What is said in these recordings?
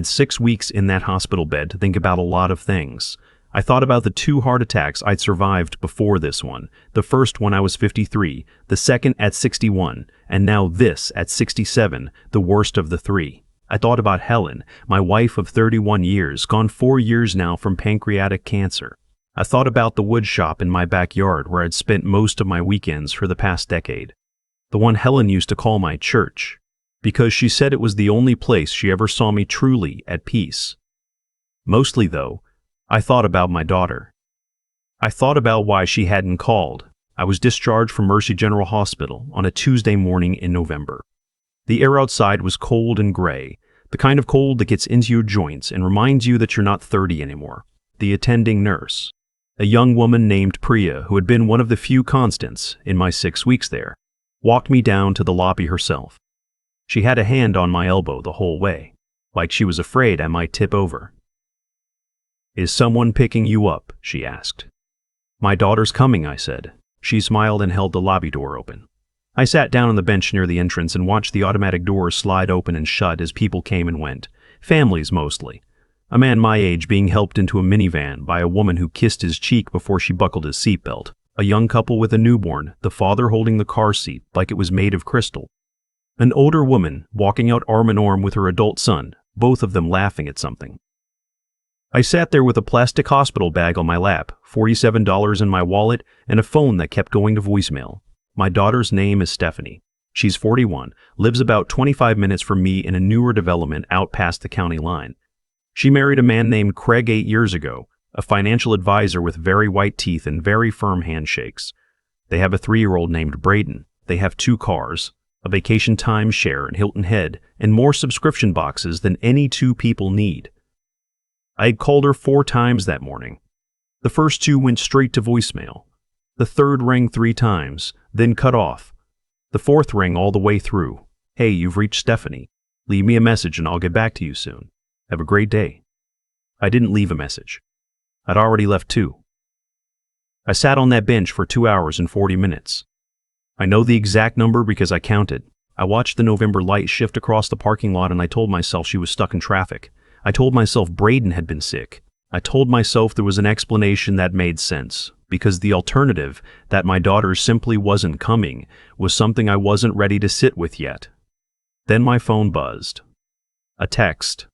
6 weeks in that hospital bed to think about a lot of things. I thought about the 2 heart attacks I'd survived before this one. The first when I was 53, the second at 61, and now this at 67, the worst of the 3. I thought about Helen, my wife of 31 years, gone 4 years now from pancreatic cancer. I thought about the wood shop in my backyard where I'd spent most of my weekends for the past decade. The one Helen used to call my church, because she said it was the only place she ever saw me truly at peace. Mostly, though, I thought about my daughter. I thought about why she hadn't called. I was discharged from Mercy General Hospital on a Tuesday morning in November. The air outside was cold and gray, the kind of cold that gets into your joints and reminds you that you're not 30 anymore. The attending nurse, a young woman named Priya, who had been one of the few constants in my 6 weeks there, walked me down to the lobby herself. She had a hand on my elbow the whole way, like she was afraid I might tip over. "Is someone picking you up?" she asked. "My daughter's coming," I said. She smiled and held the lobby door open. I sat down on the bench near the entrance and watched the automatic doors slide open and shut as people came and went, families mostly. A man my age being helped into a minivan by a woman who kissed his cheek before she buckled his seatbelt. A young couple with a newborn, the father holding the car seat like it was made of crystal. An older woman walking out arm in arm with her adult son, both of them laughing at something. I sat there with a plastic hospital bag on my lap, $47 in my wallet, and a phone that kept going to voicemail. My daughter's name is Stephanie. She's 41, lives about 25 minutes from me in a newer development out past the county line. She married a man named Craig 8 years ago, a financial advisor with very white teeth and very firm handshakes. They have a 3-year-old named Braden. They have 2 cars, a vacation timeshare in Hilton Head, and more subscription boxes than any 2 people need. I had called her 4 times that morning. The first 2 went straight to voicemail. The third rang 3 times, then cut off. The fourth rang all the way through. "Hey, you've reached Stephanie. Leave me a message and I'll get back to you soon. Have a great day." I didn't leave a message. I'd already left 2. I sat on that bench for 2 hours and 40 minutes. I know the exact number because I counted. I watched the November light shift across the parking lot and I told myself she was stuck in traffic. I told myself Braden had been sick. I told myself there was an explanation that made sense, because the alternative, that my daughter simply wasn't coming, was something I wasn't ready to sit with yet. Then my phone buzzed. A text.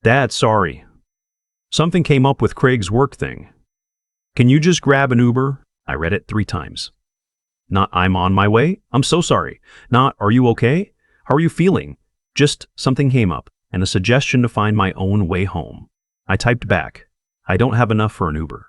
"Dad, sorry. Something came up with Craig's work thing. Can you just grab an Uber?" I read it 3 times. Not "I'm on my way. I'm so sorry." Not "Are you okay? How are you feeling?" Just something came up, and a suggestion to find my own way home. I typed back, "I don't have enough for an Uber.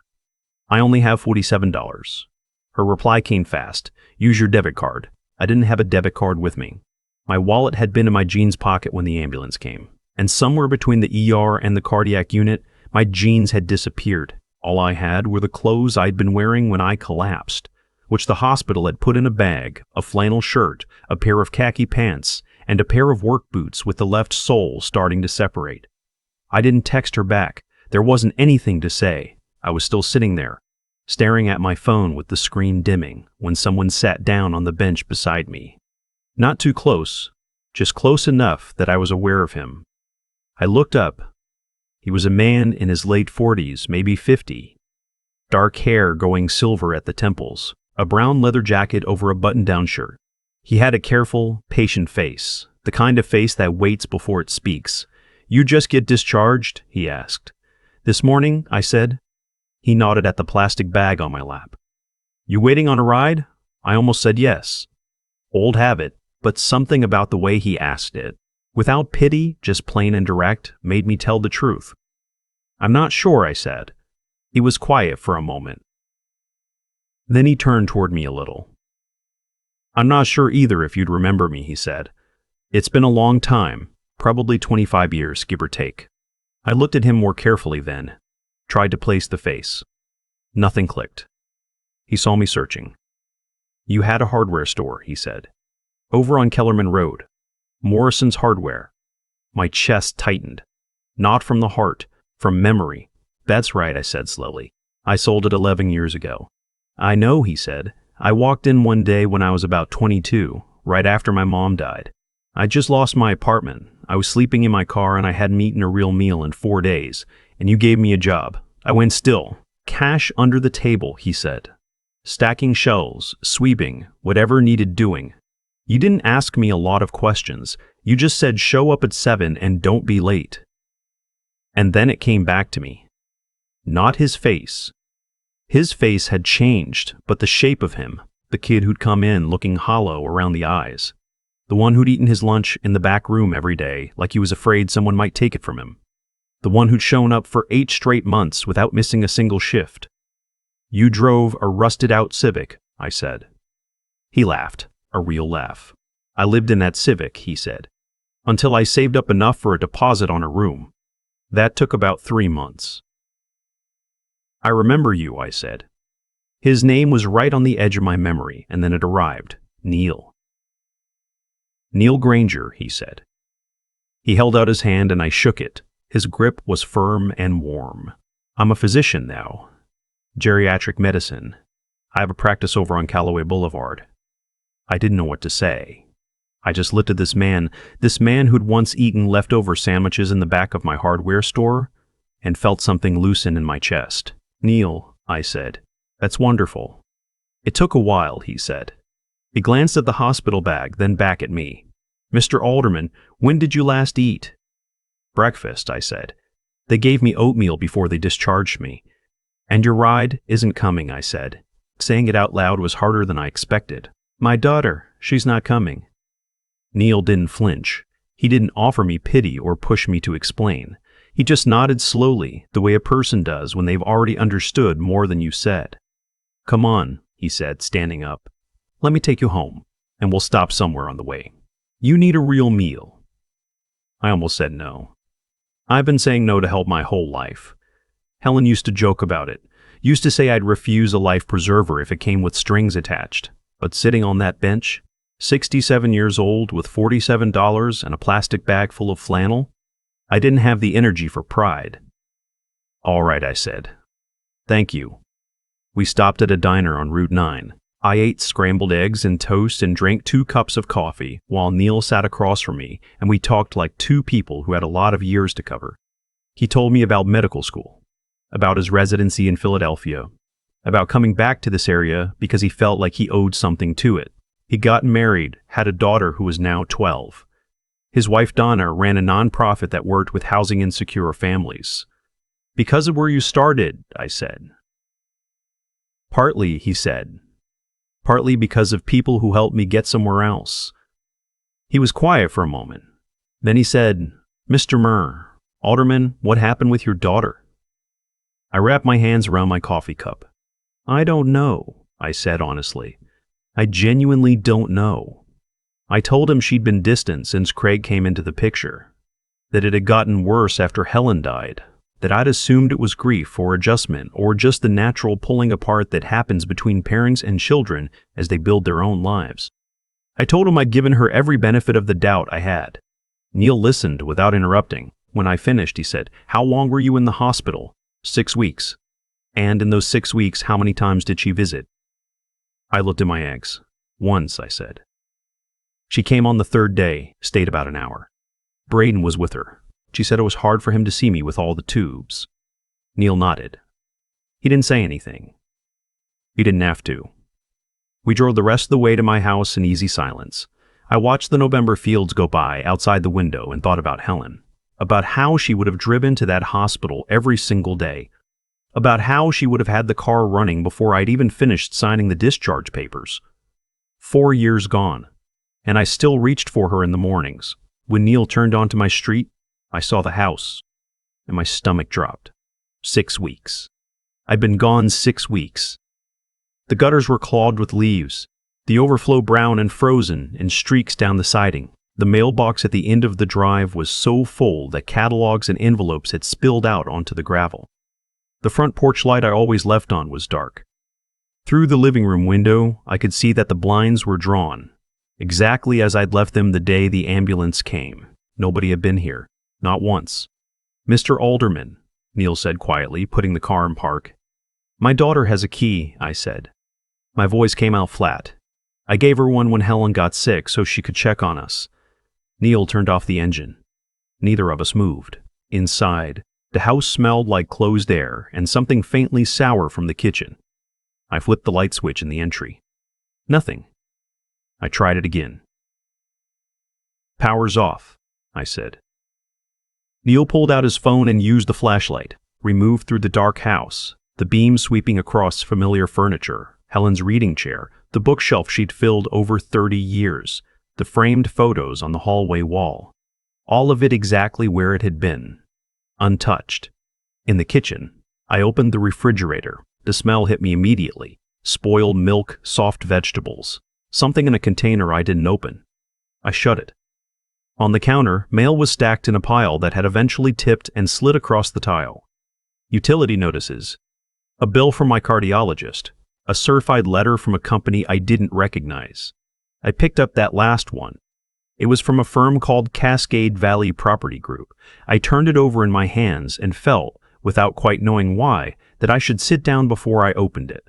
I only have $47. Her reply came fast, "Use your debit card." I didn't have a debit card with me. My wallet had been in my jeans pocket when the ambulance came, and somewhere between the ER and the cardiac unit, my jeans had disappeared. All I had were the clothes I'd been wearing when I collapsed, which the hospital had put in a bag, a flannel shirt, a pair of khaki pants, and a pair of work boots with the left sole starting to separate. I didn't text her back. There wasn't anything to say. I was still sitting there, staring at my phone with the screen dimming, when someone sat down on the bench beside me. Not too close, just close enough that I was aware of him. I looked up. He was a man in his late 40s, maybe 50. Dark hair going silver at the temples, a brown leather jacket over a button-down shirt. He had a careful, patient face, the kind of face that waits before it speaks. "You just get discharged?" he asked. "This morning," I said. He nodded at the plastic bag on my lap. "You waiting on a ride?" I almost said yes. Old habit, but something about the way he asked it, without pity, just plain and direct, made me tell the truth. "I'm not sure," I said. He was quiet for a moment. Then he turned toward me a little. "I'm not sure either if you'd remember me," he said. "It's been a long time, probably 25 years, give or take." I looked at him more carefully then, tried to place the face. Nothing clicked. He saw me searching. "You had a hardware store," he said. "Over on Kellerman Road. Morrison's Hardware." My chest tightened. "Not from the heart, from memory." "That's right," I said slowly. "I sold it 11 years ago." "I know," he said. "I walked in one day when I was about 22, right after my mom died. I just lost my apartment. I was sleeping in my car and I hadn't eaten a real meal in 4 days, and you gave me a job. I went still. Cash under the table, he said. Stacking shelves, sweeping, whatever needed doing. You didn't ask me a lot of questions. You just said show up at 7 and don't be late. And then it came back to me. Not his face. His face had changed, but the shape of him, the kid who'd come in looking hollow around the eyes. The one who'd eaten his lunch in the back room every day like he was afraid someone might take it from him. The one who'd shown up for 8 straight months without missing a single shift. You drove a rusted-out Civic, I said. He laughed, a real laugh. I lived in that Civic, he said, until I saved up enough for a deposit on a room. That took about 3 months. I remember you, I said. His name was right on the edge of my memory, and then it arrived. Neil. Neil Granger, he said. He held out his hand and I shook it. His grip was firm and warm. I'm a physician now. Geriatric medicine. I have a practice over on Callaway Boulevard. I didn't know what to say. I just looked at this man who'd once eaten leftover sandwiches in the back of my hardware store, and felt something loosen in my chest. Neil, I said, that's wonderful. It took a while, he said. He glanced at the hospital bag, then back at me. Mr. Alderman, when did you last eat? Breakfast, I said. They gave me oatmeal before they discharged me. And your ride isn't coming, I said. Saying it out loud was harder than I expected. My daughter, she's not coming. Neil didn't flinch. He didn't offer me pity or push me to explain. He just nodded slowly, the way a person does when they've already understood more than you said. Come on, he said, standing up. Let me take you home, and we'll stop somewhere on the way. You need a real meal. I almost said no. I've been saying no to help my whole life. Helen used to joke about it, used to say I'd refuse a life preserver if it came with strings attached. But sitting on that bench, 67 years old with $47 and a plastic bag full of flannel, I didn't have the energy for pride. All right, I said. Thank you. We stopped at a diner on Route 9. I ate scrambled eggs and toast and drank 2 cups of coffee while Neil sat across from me, and we talked like 2 people who had a lot of years to cover. He told me about medical school, about his residency in Philadelphia, about coming back to this area because he felt like he owed something to it. He'd gotten married, had a daughter who was now 12. His wife Donna ran a nonprofit that worked with housing insecure families. Because of where you started, I said. Partly, he said. Partly because of people who helped me get somewhere else. He was quiet for a moment. Then he said, Mr. Murr, Alderman, what happened with your daughter? I wrapped my hands around my coffee cup. I don't know, I said honestly. I genuinely don't know. I told him she'd been distant since Craig came into the picture, that it had gotten worse after Helen died, that I'd assumed it was grief or adjustment or just the natural pulling apart that happens between parents and children as they build their own lives. I told him I'd given her every benefit of the doubt I had. Neil listened without interrupting. When I finished, he said, How long were you in the hospital? 6 weeks. And in those 6 weeks, how many times did she visit? I looked at my eggs. Once, I said. She came on the 3rd day, stayed about an hour. Braden was with her. She said it was hard for him to see me with all the tubes. Neil nodded. He didn't say anything. He didn't have to. We drove the rest of the way to my house in easy silence. I watched the November fields go by outside the window and thought about Helen, about how she would have driven to that hospital every single day, about how she would have had the car running before I'd even finished signing the discharge papers. 4 years gone, and I still reached for her in the mornings. When Neil turned onto my street, I saw the house, and my stomach dropped. 6 weeks. I'd been gone 6 weeks. The gutters were clogged with leaves, the overflow brown and frozen in streaks down the siding. The mailbox at the end of the drive was so full that catalogs and envelopes had spilled out onto the gravel. The front porch light I always left on was dark. Through the living room window, I could see that the blinds were drawn, exactly as I'd left them the day the ambulance came. Nobody had been here, not once. Mr. Alderman, Neil said quietly, putting the car in park. My daughter has a key, I said. My voice came out flat. I gave her one when Helen got sick so she could check on us. Neil turned off the engine. Neither of us moved. Inside, the house smelled like closed air and something faintly sour from the kitchen. I flipped the light switch in the entry. Nothing. I tried it again. "Power's off," I said. Neil pulled out his phone and used the flashlight. We moved through the dark house, the beam sweeping across familiar furniture, Helen's reading chair, the bookshelf she'd filled over 30 years, the framed photos on the hallway wall. All of it exactly where it had been, untouched. In the kitchen, I opened the refrigerator. The smell hit me immediately. Spoiled milk, soft vegetables, something in a container I didn't open. I shut it. On the counter, mail was stacked in a pile that had eventually tipped and slid across the tile. Utility notices. A bill from my cardiologist. A certified letter from a company I didn't recognize. I picked up that last one. It was from a firm called Cascade Valley Property Group. I turned it over in my hands and felt, without quite knowing why, that I should sit down before I opened it.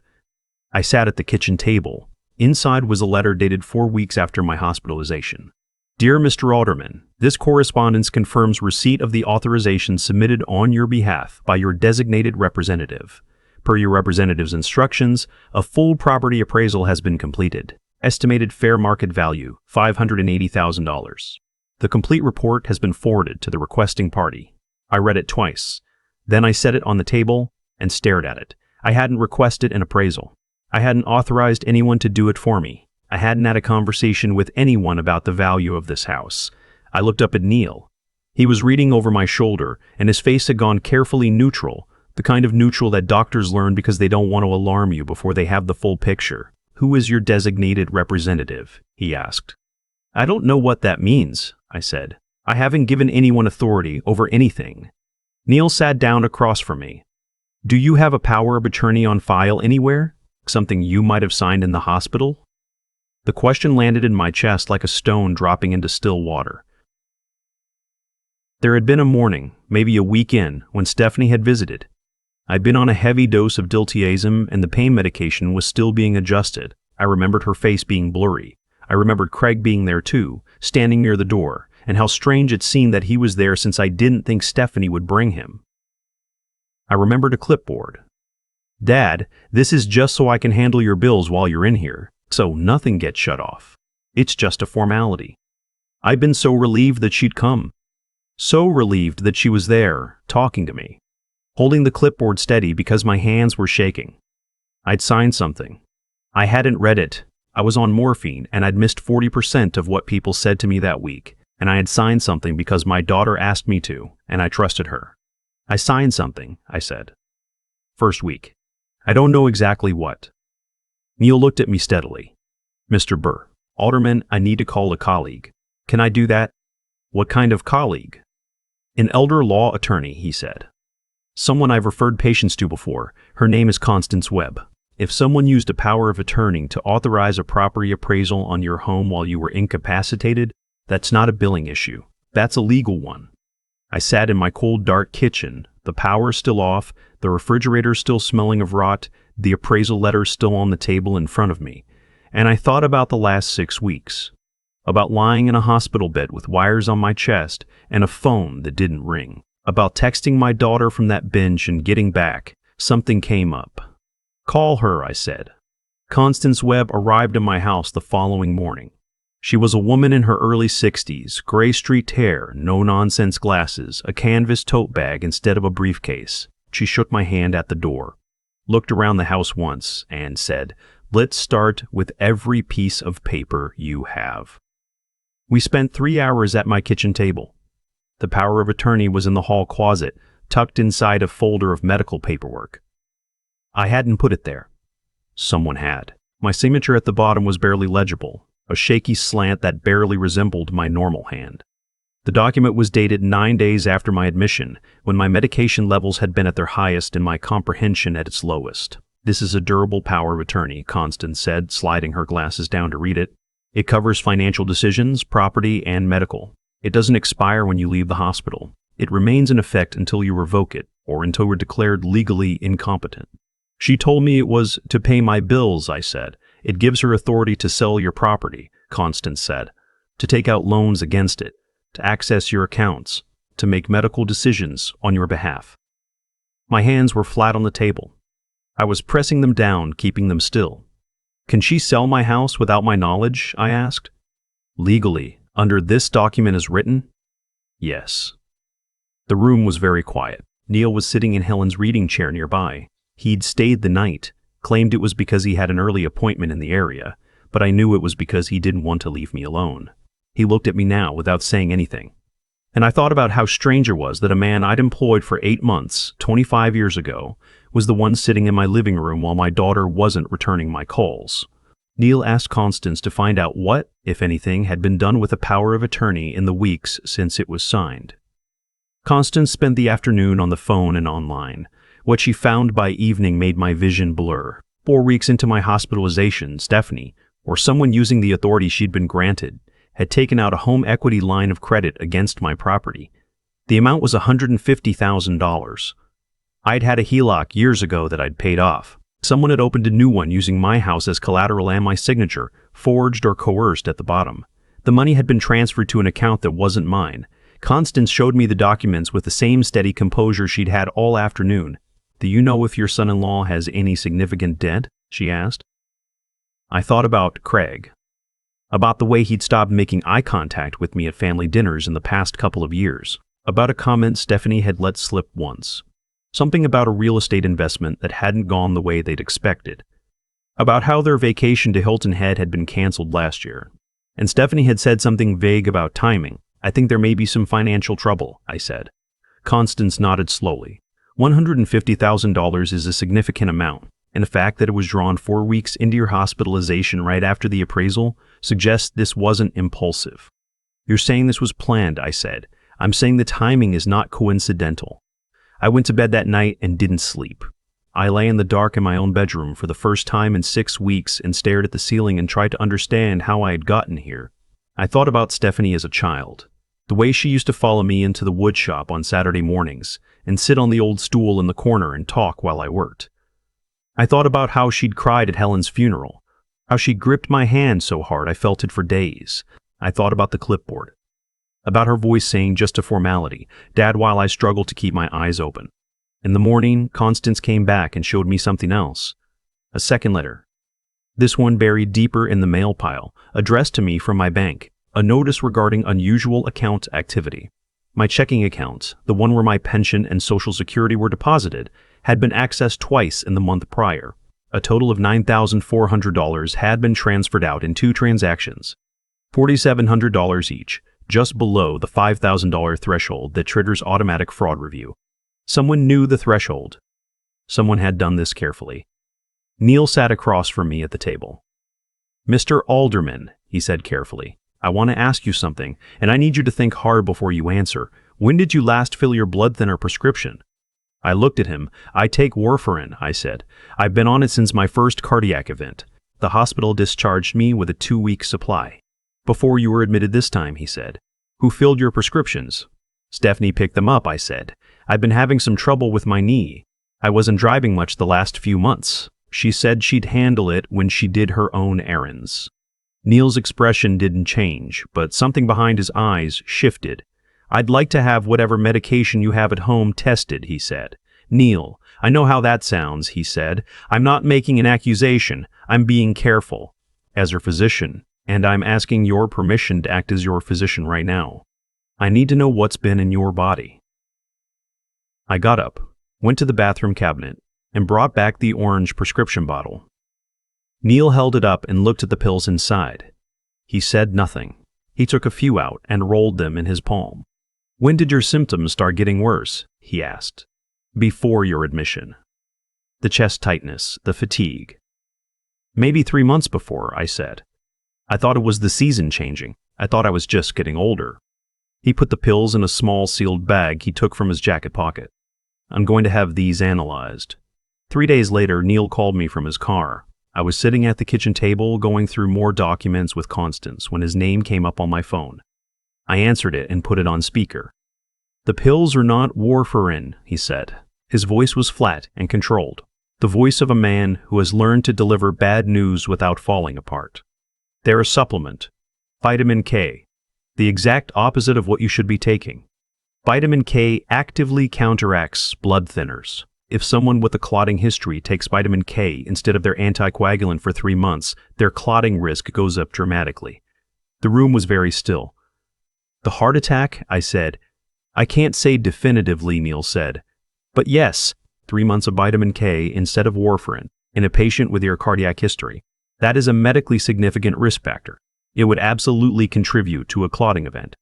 I sat at the kitchen table. Inside was a letter dated 4 weeks after my hospitalization. "Dear Mr. Alderman, this correspondence confirms receipt of the authorization submitted on your behalf by your designated representative. Per your representative's instructions, a full property appraisal has been completed. Estimated fair market value, $580,000. The complete report has been forwarded to the requesting party." I read it twice. Then I set it on the table and stared at it. I hadn't requested an appraisal. I hadn't authorized anyone to do it for me. I hadn't had a conversation with anyone about the value of this house. I looked up at Neil. He was reading over my shoulder, and his face had gone carefully neutral, the kind of neutral that doctors learn because they don't want to alarm you before they have the full picture. "Who is your designated representative?" he asked. "I don't know what that means," I said. "I haven't given anyone authority over anything." Neil sat down across from me. "Do you have a power of attorney on file anywhere? Something you might have signed in the hospital?" The question landed in my chest like a stone dropping into still water. There had been a morning, maybe a week in, when Stephanie had visited. I'd been on a heavy dose of diltiazem and the pain medication was still being adjusted. I remembered her face being blurry. I remembered Craig being there too, standing near the door, and how strange it seemed that he was there since I didn't think Stephanie would bring him. I remembered a clipboard. "Dad, this is just so I can handle your bills while you're in here, so nothing gets shut off. It's just a formality." I'd been so relieved that she'd come. So relieved that she was there, talking to me, holding the clipboard steady because my hands were shaking. I'd signed something. I hadn't read it. I was on morphine and I'd missed 40% of what people said to me that week, and I had signed something because my daughter asked me to, and I trusted her. "I signed something," I said. "First week. I don't know exactly what." Neil looked at me steadily. "Mr. Burr, Alderman, I need to call a colleague. Can I do that?" "What kind of colleague?" "An elder law attorney," he said. "Someone I've referred patients to before. Her name is Constance Webb. If someone used a power of attorney to authorize a property appraisal on your home while you were incapacitated, that's not a billing issue. That's a legal one." I sat in my cold, dark kitchen, the power still off, the refrigerator still smelling of rot, the appraisal letter still on the table in front of me, and I thought about the last 6 weeks. About lying in a hospital bed with wires on my chest and a phone that didn't ring. About texting my daughter from that bench and getting back. Something came up. "Call her," I said. Constance Webb arrived in my house the following morning. She was a woman in her early 60s, gray-streaked hair, no-nonsense glasses, a canvas tote bag instead of a briefcase. She shook my hand at the door, looked around the house once, and said, "Let's start with every piece of paper you have." We spent 3 hours at my kitchen table. The power of attorney was in the hall closet, tucked inside a folder of medical paperwork. I hadn't put it there. Someone had. My signature at the bottom was barely legible, a shaky slant that barely resembled my normal hand. The document was dated 9 days after my admission, when my medication levels had been at their highest and my comprehension at its lowest. "This is a durable power of attorney," Constance said, sliding her glasses down to read it. "It covers financial decisions, property, and medical. It doesn't expire when you leave the hospital. It remains in effect until you revoke it, or until you're declared legally incompetent." "She told me it was to pay my bills," I said. "It gives her authority to sell your property," Constance said, "to take out loans against it. to access your accounts, to make medical decisions on your behalf. My hands were flat on the table. I was pressing them down, keeping them still. Can she sell my house without my knowledge? I asked. Legally, under this document as written? Yes. The room was very quiet. Neil was sitting in Helen's reading chair nearby. He'd stayed the night, claimed it was because he had an early appointment in the area, but I knew it was because he didn't want to leave me alone. He looked at me now without saying anything. And I thought about how strange it was that a man I'd employed for 8 months, 25 years ago, was the one sitting in my living room while my daughter wasn't returning my calls. Neil asked Constance to find out what, if anything, had been done with the power of attorney in the weeks since it was signed. Constance spent the afternoon on the phone and online. What she found by evening made my vision blur. 4 weeks into my hospitalization, Stephanie, or someone using the authority she'd been granted, had taken out a home equity line of credit against my property. The amount was $150,000. I'd had a HELOC years ago that I'd paid off. Someone had opened a new one using my house as collateral and my signature, forged or coerced at the bottom. The money had been transferred to an account that wasn't mine. Constance showed me the documents with the same steady composure she'd had all afternoon. Do you know if your son-in-law has any significant debt? She asked. I thought about Craig. About the way he'd stopped making eye contact with me at family dinners in the past couple of years. About a comment Stephanie had let slip once. Something about a real estate investment that hadn't gone the way they'd expected. About how their vacation to Hilton Head had been canceled last year. And Stephanie had said something vague about timing. I think there may be some financial trouble, I said. Constance nodded slowly. $150,000 is a significant amount, and the fact that it was drawn 4 weeks into your hospitalization right after the appraisal suggests this wasn't impulsive. You're saying this was planned, I said. I'm saying the timing is not coincidental. I went to bed that night and didn't sleep. I lay in the dark in my own bedroom for the first time in 6 weeks and stared at the ceiling and tried to understand how I had gotten here. I thought about Stephanie as a child, the way she used to follow me into the wood shop on Saturday mornings and sit on the old stool in the corner and talk while I worked. I thought about how she'd cried at Helen's funeral, how she gripped my hand so hard I felt it for days. I thought about the clipboard, about her voice saying just a formality, Dad, while I struggled to keep my eyes open. In the morning, Constance came back and showed me something else. A second letter. This one buried deeper in the mail pile, addressed to me from my bank, a notice regarding unusual account activity. My checking account, the one where my pension and Social Security were deposited, had been accessed twice in the month prior. A total of $9,400 had been transferred out in 2 transactions, $4,700 each, just below the $5,000 threshold that triggers automatic fraud review. Someone knew the threshold. Someone had done this carefully. Neil sat across from me at the table. Mr. Alderman, he said carefully, I want to ask you something, and I need you to think hard before you answer. When did you last fill your blood thinner prescription? I looked at him. I take warfarin, I said. I've been on it since my first cardiac event. The hospital discharged me with a 2-week supply. Before you were admitted this time, he said. Who filled your prescriptions? Stephanie picked them up, I said. I've been having some trouble with my knee. I wasn't driving much the last few months. She said she'd handle it when she did her own errands. Neil's expression didn't change, but something behind his eyes shifted. I'd like to have whatever medication you have at home tested, he said. Neil, I know how that sounds, he said. I'm not making an accusation. I'm being careful. As her physician, and I'm asking your permission to act as your physician right now. I need to know what's been in your body. I got up, went to the bathroom cabinet, and brought back the orange prescription bottle. Neil held it up and looked at the pills inside. He said nothing. He took a few out and rolled them in his palm. When did your symptoms start getting worse? He asked. Before your admission. The chest tightness, the fatigue. Maybe 3 months before, I said. I thought it was the season changing. I thought I was just getting older. He put the pills in a small sealed bag he took from his jacket pocket. I'm going to have these analyzed. 3 days later, Neil called me from his car. I was sitting at the kitchen table going through more documents with Constance when his name came up on my phone. I answered it and put it on speaker. The pills are not warfarin, he said. His voice was flat and controlled, the voice of a man who has learned to deliver bad news without falling apart. They're a supplement, vitamin K. The exact opposite of what you should be taking. Vitamin K actively counteracts blood thinners. If someone with a clotting history takes vitamin K instead of their anticoagulant for 3 months, their clotting risk goes up dramatically. The room was very still. The heart attack? I said. I can't say definitively, Neil said. But yes, 3 months of vitamin K instead of warfarin in a patient with your cardiac history. That is a medically significant risk factor. It would absolutely contribute to a clotting event.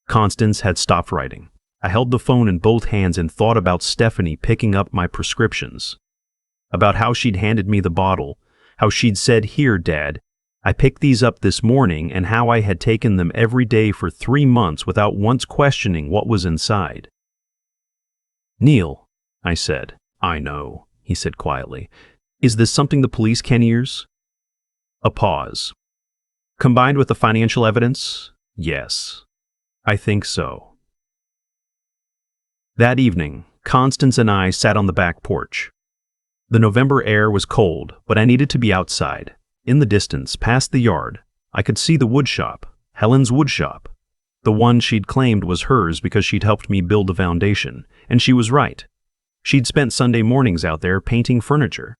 Constance had stopped writing. I held the phone in both hands and thought about Stephanie picking up my prescriptions. About how she'd handed me the bottle, how she'd said, "Here, Dad, I picked these up this morning," and how I had taken them every day for 3 months without once questioning what was inside. "Neil," I said. "I know," he said quietly. "Is this something the police can use?" A pause. "Combined with the financial evidence? Yes. I think so." That evening, Constance and I sat on the back porch. The November air was cold, but I needed to be outside. In the distance, past the yard, I could see the woodshop, Helen's woodshop. The one she'd claimed was hers because she'd helped me build the foundation, and she was right. She'd spent Sunday mornings out there painting furniture.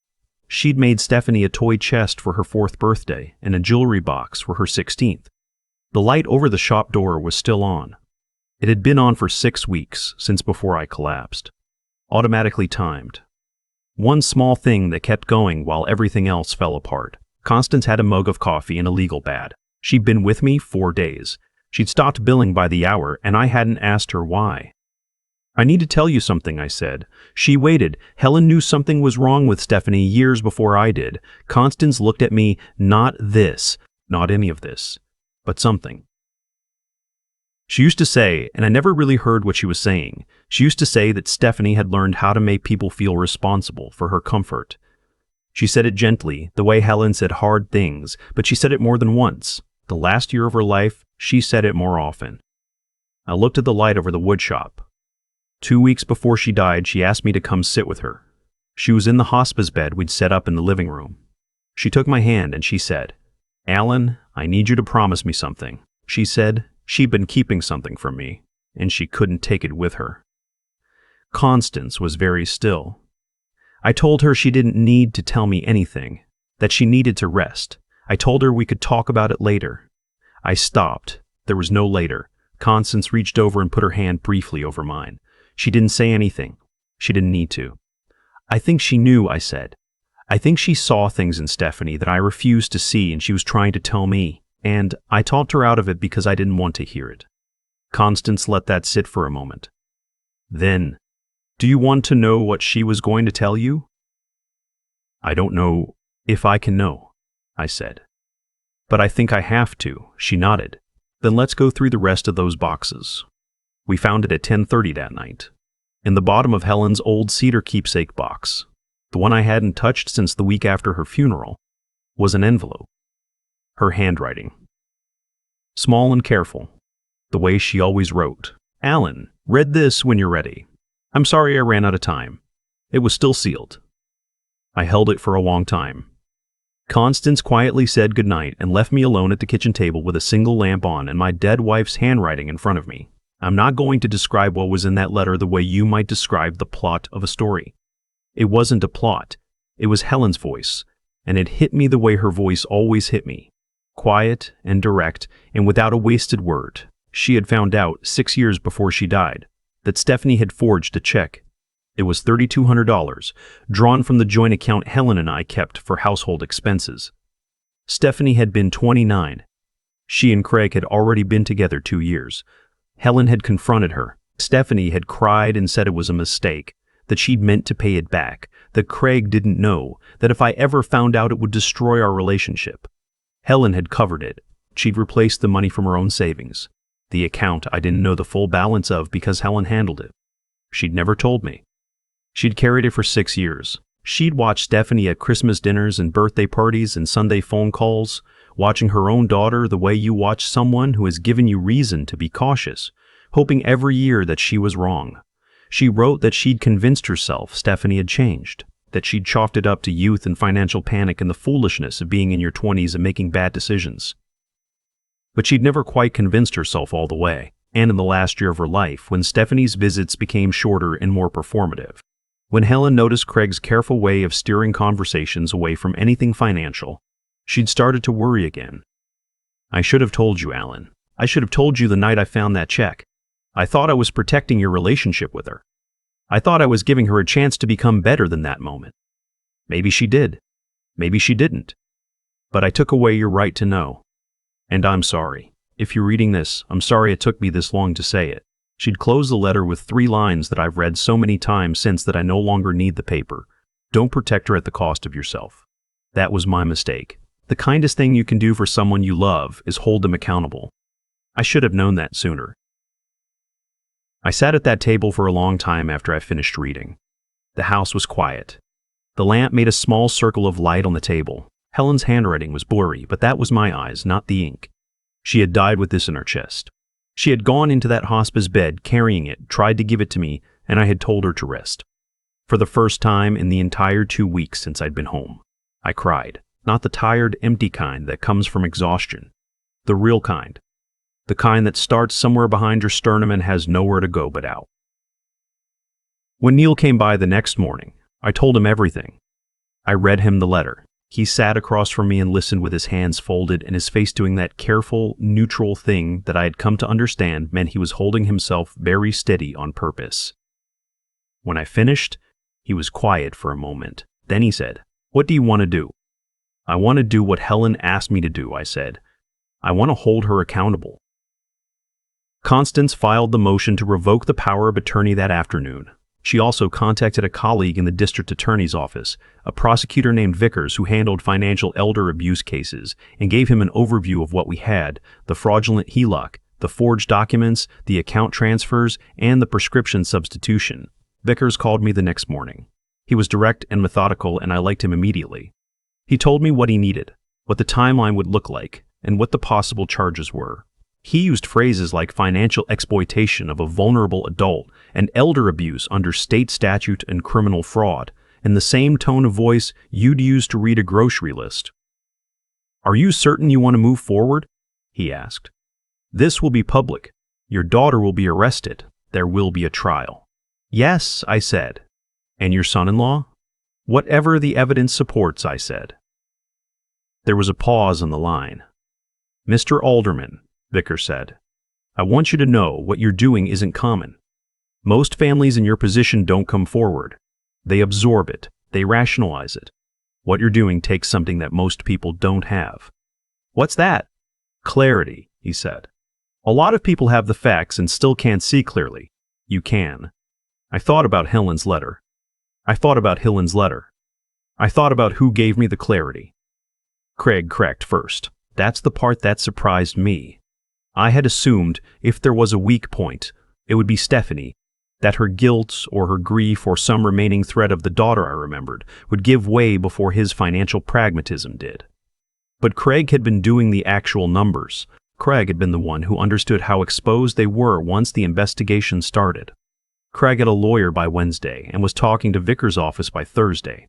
She'd made Stephanie a toy chest for her 4th birthday and a jewelry box for her 16th. The light over the shop door was still on. It had been on for 6 weeks, since before I collapsed. Automatically timed. One small thing that kept going while everything else fell apart. Constance had a mug of coffee and a legal pad. She'd been with me 4 days. She'd stopped billing by the hour, and I hadn't asked her why. "I need to tell you something," I said. She waited. Helen knew something was wrong with Stephanie years before I did. Constance looked at me. "Not this, not any of this, but something." She used to say, and I never really heard what she was saying, she used to say that Stephanie had learned how to make people feel responsible for her comfort. She said it gently, the way Helen said hard things, but she said it more than once. The last year of her life, she said it more often. I looked at the light over the woodshop. 2 weeks before she died, she asked me to come sit with her. She was in the hospice bed we'd set up in the living room. She took my hand and she said, "Alan, I need you to promise me something." She said she'd been keeping something from me, and she couldn't take it with her. Constance was very still. I told her she didn't need to tell me anything, that she needed to rest. I told her we could talk about it later. I stopped. There was no later. Constance reached over and put her hand briefly over mine. She didn't say anything. She didn't need to. "I think she knew," I said. "I think she saw things in Stephanie that I refused to see, and she was trying to tell me. And I talked her out of it because I didn't want to hear it." Constance let that sit for a moment. Then, "Do you want to know what she was going to tell you?" "I don't know if I can know," I said. "But I think I have to," she nodded. "Then let's go through the rest of those boxes." We found it at 10:30 that night. In the bottom of Helen's old cedar keepsake box, the one I hadn't touched since the week after her funeral, was an envelope. Her handwriting. Small and careful, the way she always wrote. "Alan, read this when you're ready. I'm sorry I ran out of time." It was still sealed. I held it for a long time. Constance quietly said goodnight and left me alone at the kitchen table with a single lamp on and my dead wife's handwriting in front of me. I'm not going to describe what was in that letter the way you might describe the plot of a story. It wasn't a plot. It was Helen's voice, and it hit me the way her voice always hit me. Quiet and direct, and without a wasted word. She had found out 6 years before she died that Stephanie had forged a check. It was $3,200, drawn from the joint account Helen and I kept for household expenses. Stephanie had been 29. She and Craig had already been together 2 years. Helen had confronted her. Stephanie had cried and said it was a mistake, that she'd meant to pay it back, that Craig didn't know, that if I ever found out it would destroy our relationship. Helen had covered it. She'd replaced the money from her own savings. The account I didn't know the full balance of because Helen handled it. She'd never told me. She'd carried it for 6 years. She'd watched Stephanie at Christmas dinners and birthday parties and Sunday phone calls, watching her own daughter the way you watch someone who has given you reason to be cautious, hoping every year that she was wrong. She wrote that she'd convinced herself Stephanie had changed, that she'd chalked it up to youth and financial panic and the foolishness of being in your 20s and making bad decisions. But she'd never quite convinced herself all the way, and in the last year of her life, when Stephanie's visits became shorter and more performative. When Helen noticed Craig's careful way of steering conversations away from anything financial, she'd started to worry again. "I should have told you, Alan. I should have told you the night I found that check. I thought I was protecting your relationship with her. I thought I was giving her a chance to become better than that moment. Maybe she did. Maybe she didn't. But I took away your right to know. And I'm sorry. If you're reading this, I'm sorry it took me this long to say it." She'd close the letter with 3 lines that I've read so many times since that I no longer need the paper. "Don't protect her at the cost of yourself. That was my mistake. The kindest thing you can do for someone you love is hold them accountable. I should have known that sooner." I sat at that table for a long time after I finished reading. The house was quiet. The lamp made a small circle of light on the table. Helen's handwriting was blurry, but that was my eyes, not the ink. She had died with this in her chest. She had gone into that hospice bed carrying it, tried to give it to me, and I had told her to rest. For the first time in the entire 2 weeks since I'd been home, I cried. Not the tired, empty kind that comes from exhaustion. The real kind. The kind that starts somewhere behind your sternum and has nowhere to go but out. When Neil came by the next morning, I told him everything. I read him the letter. He sat across from me and listened with his hands folded and his face doing that careful, neutral thing that I had come to understand meant he was holding himself very steady on purpose. When I finished, he was quiet for a moment. Then he said, "What do you want to do?" "I want to do what Helen asked me to do," I said. "I want to hold her accountable." Constance filed the motion to revoke the power of attorney that afternoon. She also contacted a colleague in the district attorney's office, a prosecutor named Vickers who handled financial elder abuse cases, and gave him an overview of what we had: the fraudulent HELOC, the forged documents, the account transfers, and the prescription substitution. Vickers called me the next morning. He was direct and methodical, and I liked him immediately. He told me what he needed, what the timeline would look like, and what the possible charges were. He used phrases like financial exploitation of a vulnerable adult and elder abuse under state statute and criminal fraud, in the same tone of voice you'd use to read a grocery list. "Are you certain you want to move forward?" he asked. "This will be public. Your daughter will be arrested. There will be a trial." "Yes," I said. "And your son-in-law?" "Whatever the evidence supports," I said. There was a pause on the line. "Mr. Alderman," Vickers said, "I want you to know what you're doing isn't common. Most families in your position don't come forward. They absorb it. They rationalize it. What you're doing takes something that most people don't have." "What's that?" "Clarity," he said. "A lot of people have the facts and still can't see clearly. You can." I thought about Helen's letter. I thought about who gave me the clarity. Craig cracked first. That's the part that surprised me. I had assumed if there was a weak point, it would be Stephanie, that her guilt or her grief or some remaining thread of the daughter I remembered would give way before his financial pragmatism did. But Craig had been doing the actual numbers. Craig had been the one who understood how exposed they were once the investigation started. Craig had a lawyer by Wednesday and was talking to Vickers' office by Thursday.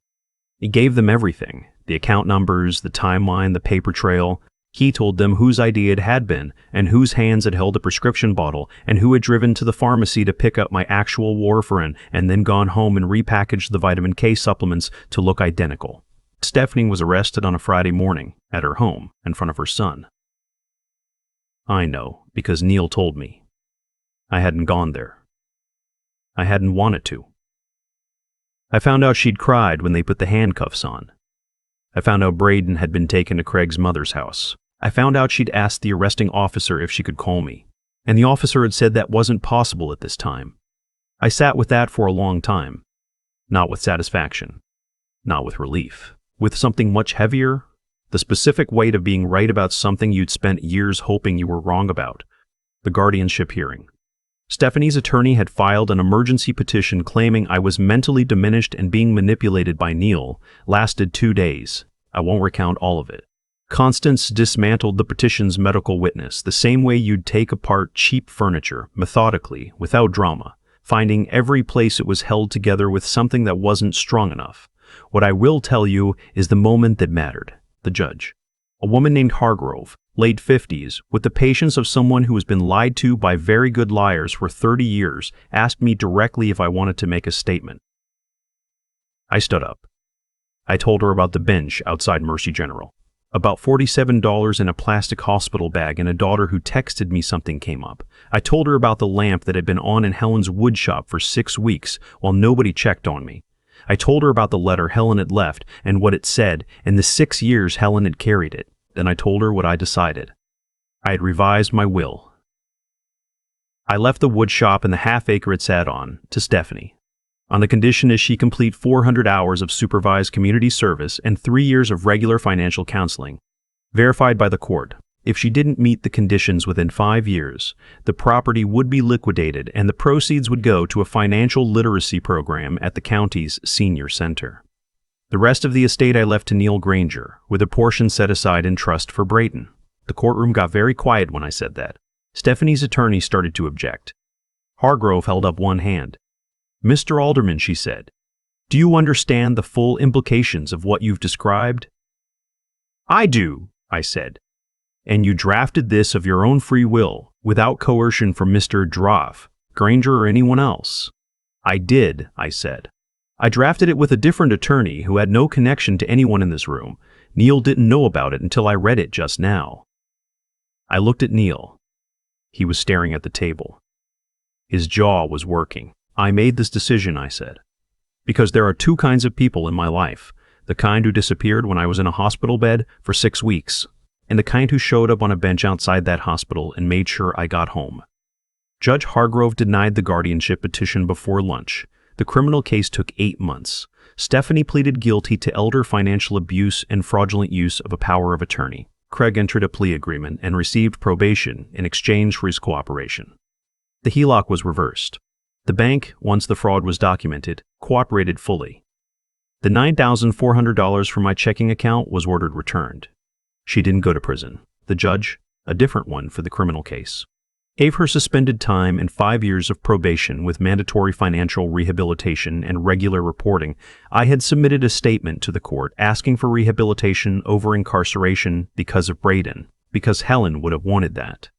He gave them everything: the account numbers, the timeline, the paper trail. He told them whose idea it had been, and whose hands had held the prescription bottle, and who had driven to the pharmacy to pick up my actual warfarin and then gone home and repackaged the vitamin K supplements to look identical. Stephanie was arrested on a Friday morning, at her home, in front of her son. I know, because Neil told me. I hadn't gone there. I hadn't wanted to. I found out she'd cried when they put the handcuffs on. I found out Braden had been taken to Craig's mother's house. I found out she'd asked the arresting officer if she could call me, and the officer had said that wasn't possible at this time. I sat with that for a long time. Not with satisfaction. Not with relief. With something much heavier. The specific weight of being right about something you'd spent years hoping you were wrong about. The guardianship hearing. Stephanie's attorney had filed an emergency petition claiming I was mentally diminished and being manipulated by Neil. Lasted 2 days. I won't recount all of it. Constance dismantled the petition's medical witness the same way you'd take apart cheap furniture, methodically, without drama, finding every place it was held together with something that wasn't strong enough. What I will tell you is the moment that mattered. The judge. A woman named Hargrove, late 50s, with the patience of someone who has been lied to by very good liars for 30 years, asked me directly if I wanted to make a statement. I stood up. I told her about the bench outside Mercy General, about $47 in a plastic hospital bag, and a daughter who texted me something came up. I told her about the lamp that had been on in Helen's wood shop for 6 weeks while nobody checked on me. I told her about the letter Helen had left and what it said, and the 6 years Helen had carried it. Then I told her what I decided. I had revised my will. I left the wood shop and the half-acre it sat on to Stephanie, on the condition that she complete 400 hours of supervised community service and 3 years of regular financial counseling, verified by the court. If she didn't meet the conditions within 5 years, the property would be liquidated and the proceeds would go to a financial literacy program at the county's senior center. The rest of the estate I left to Neil Granger, with a portion set aside in trust for Brayton. The courtroom got very quiet when I said that. Stephanie's attorney started to object. Hargrove held up one hand. "Mr. Alderman," she said, "do you understand the full implications of what you've described?" "I do," I said. "And you drafted this of your own free will, without coercion from Mr. Granger or anyone else?" "I did," I said. "I drafted it with a different attorney who had no connection to anyone in this room. Neil didn't know about it until I read it just now." I looked at Neil. He was staring at the table. His jaw was working. "I made this decision," I said, "because there are 2 kinds of people in my life. The kind who disappeared when I was in a hospital bed for 6 weeks, and the kind who showed up on a bench outside that hospital and made sure I got home." Judge Hargrove denied the guardianship petition before lunch. The criminal case took 8 months. Stephanie pleaded guilty to elder financial abuse and fraudulent use of a power of attorney. Craig entered a plea agreement and received probation in exchange for his cooperation. The HELOC was reversed. The bank, once the fraud was documented, cooperated fully. The $9,400 from my checking account was ordered returned. She didn't go to prison. The judge, a different one for the criminal case, gave her suspended time and 5 years of probation with mandatory financial rehabilitation and regular reporting. I had submitted a statement to the court asking for rehabilitation over incarceration because of Brayden, because Helen would have wanted that.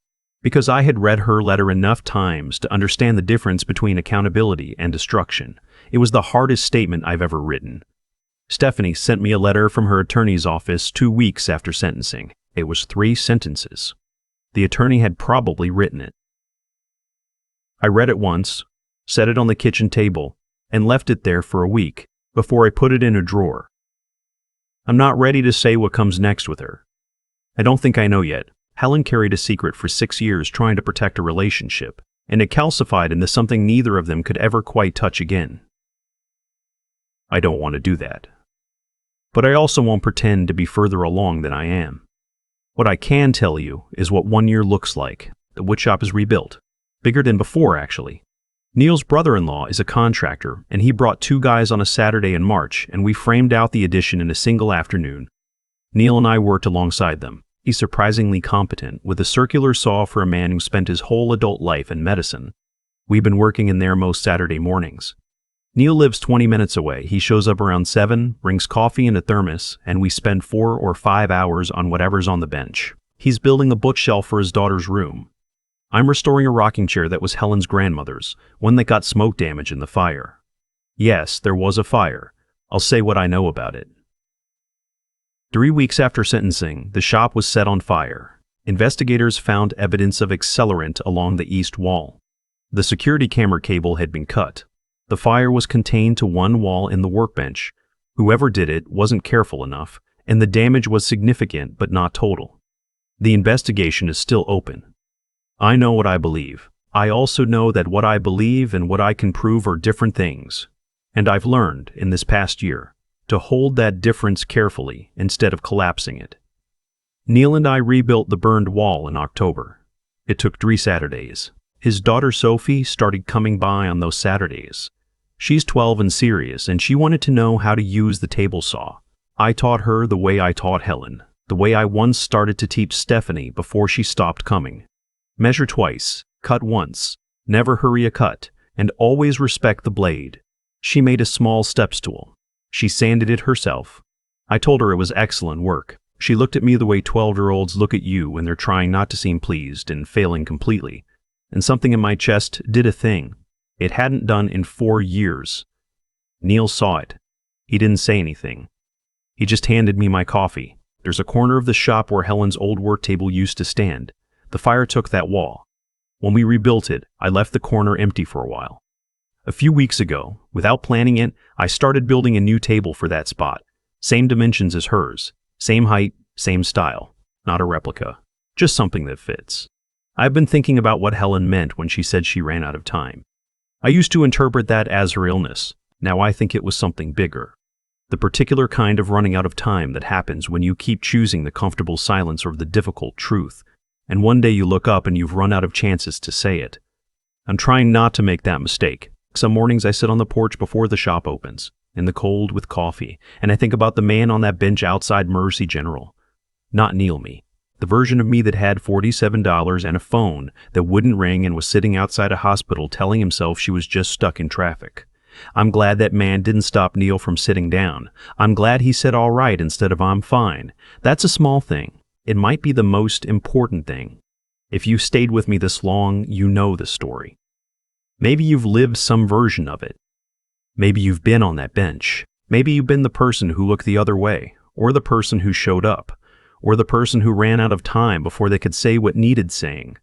Because I had read her letter enough times to understand the difference between accountability and destruction. It was the hardest statement I've ever written. Stephanie sent me a letter from her attorney's office 2 weeks after sentencing. It was 3 sentences. The attorney had probably written it. I read it once, set it on the kitchen table, and left it there for a week before I put it in a drawer. I'm not ready to say what comes next with her. I don't think I know yet. Helen carried a secret for 6 years trying to protect a relationship, and it calcified into something neither of them could ever quite touch again. I don't want to do that. But I also won't pretend to be further along than I am. What I can tell you is what 1 year looks like. The woodshop is rebuilt. Bigger than before, actually. Neil's brother-in-law is a contractor, and he brought 2 guys on a Saturday in March, and we framed out the addition in a single afternoon. Neil and I worked alongside them. He's surprisingly competent, with a circular saw for a man who spent his whole adult life in medicine. We've been working in there most Saturday mornings. Neil lives 20 minutes away. He shows up around 7, brings coffee in a thermos, and we spend 4 or 5 hours on whatever's on the bench. He's building a bookshelf for his daughter's room. I'm restoring a rocking chair that was Helen's grandmother's, one that got smoke damage in the fire. Yes, there was a fire. I'll say what I know about it. 3 weeks after sentencing, the shop was set on fire. Investigators found evidence of accelerant along the east wall. The security camera cable had been cut. The fire was contained to one wall in the workbench. Whoever did it wasn't careful enough, and the damage was significant but not total. The investigation is still open. I know what I believe. I also know that what I believe and what I can prove are different things. And I've learned, in this past year, to hold that difference carefully instead of collapsing it. Neil and I rebuilt the burned wall in October. It took 3 Saturdays. His daughter Sophie started coming by on those Saturdays. She's 12 and serious, and she wanted to know how to use the table saw. I taught her the way I taught Helen, the way I once started to teach Stephanie before she stopped coming. Measure twice, cut once, never hurry a cut, and always respect the blade. She made a small step stool. She sanded it herself. I told her it was excellent work. She looked at me the way 12-year-olds look at you when they're trying not to seem pleased and failing completely. And something in my chest did a thing it hadn't done in 4 years. Neil saw it. He didn't say anything. He just handed me my coffee. There's a corner of the shop where Helen's old work table used to stand. The fire took that wall. When we rebuilt it, I left the corner empty for a while. A few weeks ago, without planning it, I started building a new table for that spot. Same dimensions as hers. Same height, same style. Not a replica. Just something that fits. I've been thinking about what Helen meant when she said she ran out of time. I used to interpret that as her illness. Now I think it was something bigger. The particular kind of running out of time that happens when you keep choosing the comfortable silence or the difficult truth, and one day you look up and you've run out of chances to say it. I'm trying not to make that mistake. Some mornings I sit on the porch before the shop opens, in the cold with coffee, and I think about the man on that bench outside Mercy General. Not Neil me. The version of me that had $47 and a phone that wouldn't ring and was sitting outside a hospital telling himself she was just stuck in traffic. I'm glad that man didn't stop Neil from sitting down. I'm glad he said all right instead of I'm fine. That's a small thing. It might be the most important thing. If you stayed with me this long, you know the story. Maybe you've lived some version of it. Maybe you've been on that bench. Maybe you've been the person who looked the other way, or the person who showed up, or the person who ran out of time before they could say what needed saying.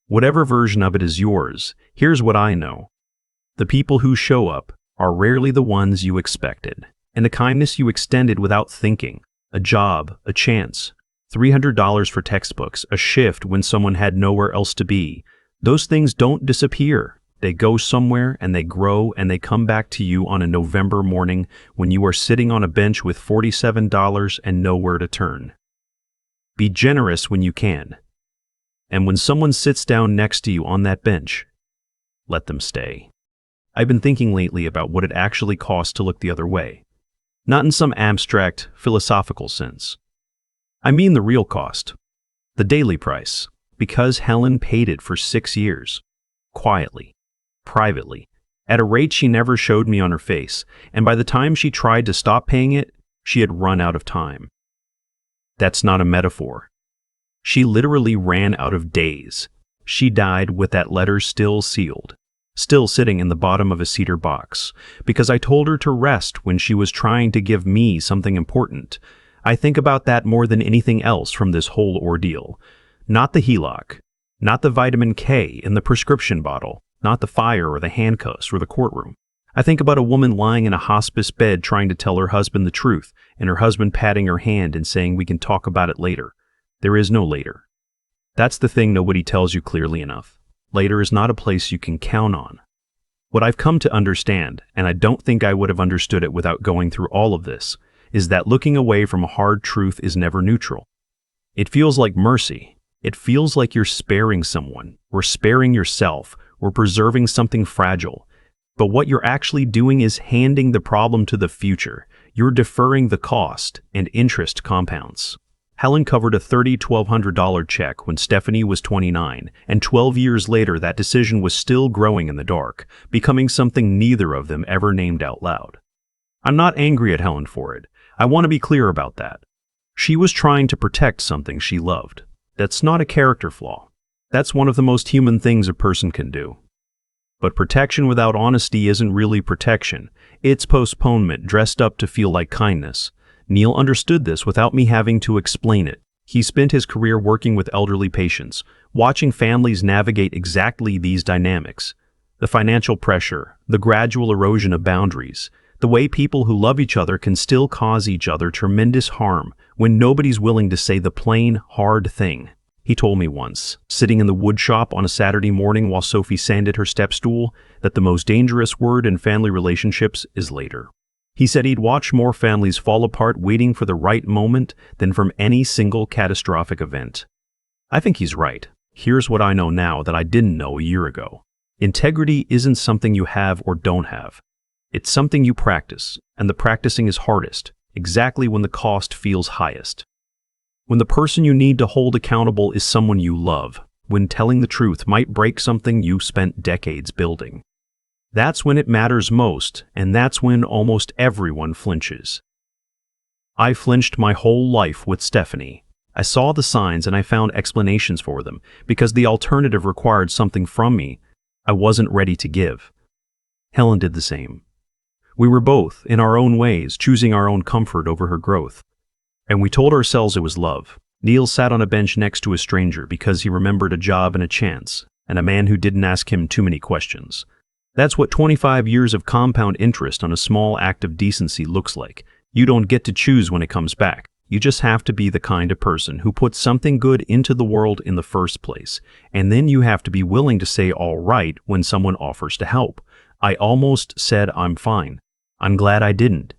Whatever version of it is yours, here's what I know. The people who show up are rarely the ones you expected, and the kindness you extended without thinking, a job, a chance, $300 for textbooks, a shift when someone had nowhere else to be, those things don't disappear. They go somewhere and they grow and they come back to you on a November morning when you are sitting on a bench with $47 and nowhere to turn. Be generous when you can. And when someone sits down next to you on that bench, let them stay. I've been thinking lately about what it actually costs to look the other way. Not in some abstract, philosophical sense. I mean the real cost. The daily price. Because Helen paid it for 6 years. Quietly. Privately. At a rate she never showed me on her face. And by the time she tried to stop paying it, she had run out of time. That's not a metaphor. She literally ran out of days. She died with that letter still sealed. Still sitting in the bottom of a cedar box, because I told her to rest when she was trying to give me something important. I think about that more than anything else from this whole ordeal. Not the HELOC, not the vitamin K in the prescription bottle, not the fire or the handcuffs or the courtroom. I think about a woman lying in a hospice bed trying to tell her husband the truth, and her husband patting her hand and saying we can talk about it later. There is no later. That's the thing nobody tells you clearly enough. Later is not a place you can count on. What I've come to understand, and I don't think I would have understood it without going through all of this, is that looking away from a hard truth is never neutral. It feels like mercy. It feels like you're sparing someone, or sparing yourself, or preserving something fragile. But what you're actually doing is handing the problem to the future. You're deferring the cost, and interest compounds. Helen covered a $1,200 check when Stephanie was 29, and 12 years later that decision was still growing in the dark, becoming something neither of them ever named out loud. I'm not angry at Helen for it. I want to be clear about that. She was trying to protect something she loved. That's not a character flaw. That's one of the most human things a person can do. But protection without honesty isn't really protection. It's postponement dressed up to feel like kindness. Neil understood this without me having to explain it. He spent his career working with elderly patients, watching families navigate exactly these dynamics. The financial pressure, the gradual erosion of boundaries, the way people who love each other can still cause each other tremendous harm when nobody's willing to say the plain, hard thing. He told me once, sitting in the wood shop on a Saturday morning while Sophie sanded her step stool, that the most dangerous word in family relationships is later. He said he'd watch more families fall apart waiting for the right moment than from any single catastrophic event. I think he's right. Here's what I know now that I didn't know a year ago. Integrity isn't something you have or don't have. It's something you practice, and the practicing is hardest, exactly when the cost feels highest. When the person you need to hold accountable is someone you love, when telling the truth might break something you spent decades building. That's when it matters most, and that's when almost everyone flinches. I flinched my whole life with Stephanie. I saw the signs and I found explanations for them, because the alternative required something from me I wasn't ready to give. Helen did the same. We were both, in our own ways, choosing our own comfort over her growth. And we told ourselves it was love. Neil sat on a bench next to a stranger because he remembered a job and a chance, and a man who didn't ask him too many questions. That's what 25 years of compound interest on a small act of decency looks like. You don't get to choose when it comes back. You just have to be the kind of person who puts something good into the world in the first place, and then you have to be willing to say all right when someone offers to help. I almost said I'm fine. I'm glad I didn't.